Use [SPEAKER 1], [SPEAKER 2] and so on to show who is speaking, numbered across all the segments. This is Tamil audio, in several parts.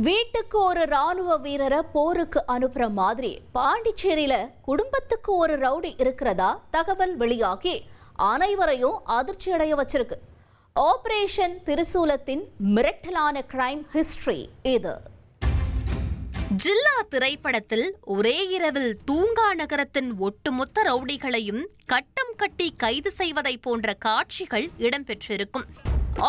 [SPEAKER 1] வீட்டுக்கு ஒரு ராணுவ வீரரை போருக்கு அனுப்புற மாதிரி பாண்டிச்சேரியில குடும்பத்துக்கு ஒரு ரவுடி இருக்கிறதா தகவல் வெளியாகி அனைவரையும் அதிர்ச்சி அடைய வச்சிருக்கு. ஆபரேஷன் திரிசூலத்தின் மிரட்டலான கிரைம் ஹிஸ்டரி இது.
[SPEAKER 2] ஜில்லா திரைப்படத்தில் ஒரே இரவில் தூங்கா நகரத்தின் ஒட்டுமொத்த ரவுடிகளையும் கட்டம் கட்டி கைது செய்வதை போன்ற காட்சிகள் இடம்பெற்றிருக்கும்.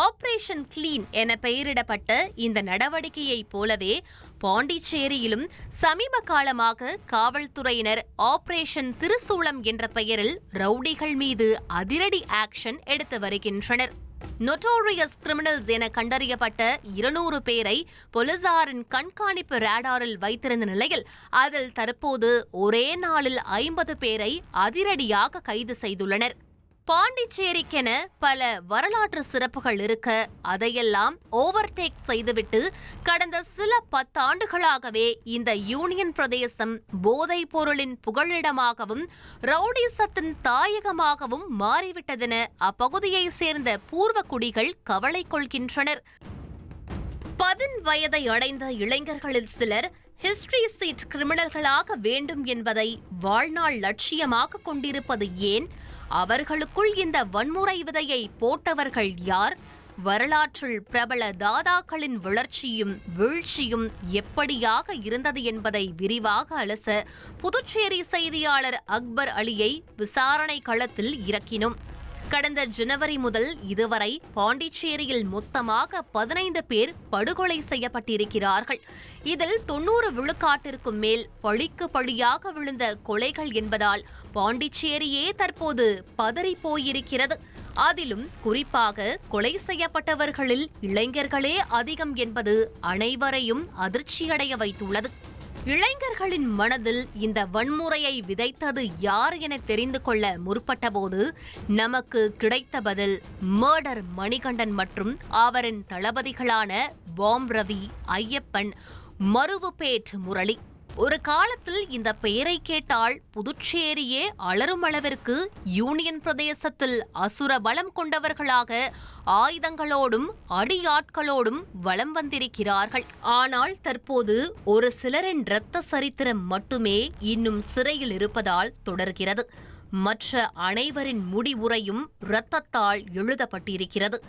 [SPEAKER 2] ஆபரேஷன் கிளீன் என பெயரிடப்பட்ட இந்த நடவடிக்கையைப் போலவே பாண்டிச்சேரியிலும் சமீப காலமாக காவல்துறையினர் ஆபரேஷன் திரிசூலம் என்ற பெயரில் ரவுடிகள் மீது அதிரடி ஆக்ஷன் எடுத்து வருகின்றனர். நொட்டோரியஸ் கிரிமினல்ஸ் என கண்டறியப்பட்ட 200 பேரை போலீசாரின் கண்காணிப்பு ரேடாரில் வைத்திருந்த நிலையில் அதில் தற்போது ஒரே நாளில் 50 பேரை அதிரடியாக கைது செய்துள்ளனர். பாண்டிச்சேரிக்கென பல வரலாற்று சிறப்புகள் இருக்க அதையெல்லாம் ஓவர்டேக் செய்துவிட்டு கடந்த சில 10 ஆண்டுகளாகவே இந்த யூனியன் பிரதேசம் போதைப் பொருளின் புகழிடமாகவும் ரவுடிசத்தின் தாயகமாகவும் மாறிவிட்டதென அப்பகுதியை சேர்ந்த பூர்வக்குடிகள் கவலை கொள்கின்றனர். 10 வயதை அடைந்த இளைஞர்களில் சிலர் ஹிஸ்டரி சீட் கிரிமினல்களாக வேண்டும் என்பதை வாழ்நாள் லட்சியமாக கொண்டிருப்பது ஏன்? அவர்களுக்குள் இந்த வன்முறை விதையை போட்டவர்கள் யார்? வரலாற்றில் பிரபல தாதாக்களின் வளர்ச்சியும் வீழ்ச்சியும் எப்படியாக இருந்தது என்பதை விரிவாக அலச புதுச்சேரி செய்தியாளர் அக்பர் அலியை விசாரணை களத்தில் இறக்கினோம். கடந்த ஜனவரி முதல் இதுவரை பாண்டிச்சேரியில் மொத்தமாக 15 பேர் படுகொலை செய்யப்பட்டிருக்கிறார்கள். இதில் 90 விழுக்காட்டிற்கும் மேல் பழிக்கு பழியாக விழுந்த கொலைகள் என்பதால் பாண்டிச்சேரியே தற்போது பதறி போயிருக்கிறது. அதிலும் குறிப்பாக கொலை செய்யப்பட்டவர்களில் இளைஞர்களே அதிகம் என்பது அனைவரையும் அதிர்ச்சியடைய வைத்துள்ளது. இளைஞர்களின் மனதில் இந்த வன்முறையை விதைத்தது யார் என தெரிந்து கொள்ள முற்பட்டபோது நமக்கு கிடைத்த பதில் மர்டர் மணிகண்டன் மற்றும் அவரின் தளபதிகளான பாம் ரவி, ஐயப்பன், மருவுபேட் முரளி. ஒரு காலத்தில் இந்த பெயரை கேட்டால் புதுச்சேரியே அலறும் அளவிற்கு யூனியன் பிரதேசத்தில் அசுர பலம் கொண்டவர்களாக ஆயுதங்களோடும் அடியாட்களோடும் வலம் வந்திருக்கிறார்கள். ஆனால் தற்போது ஒரு சிலரின் இரத்த சரித்திரம் மட்டுமே இன்னும் சிறையில் இருப்பதால் தொடர்கிறது. மற்ற அனைவரின் முடிவுரையும் இரத்தத்தால் எழுதப்பட்டிருக்கிறது.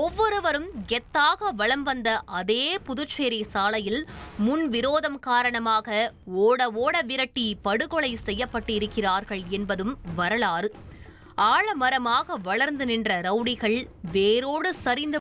[SPEAKER 2] ஒவ்வொருவரும் கெத்தாக வலம் வந்த அதே புதுச்சேரி சாலையில் முன் விரோதம் காரணமாக ஓட ஓட விரட்டி படுகொலை செய்யப்பட்டிருக்கிறார்கள் என்பதும் வரலாறு. ஆழமரமாக வளர்ந்து நின்ற ரவுடிகள் வேரோடு சரிந்து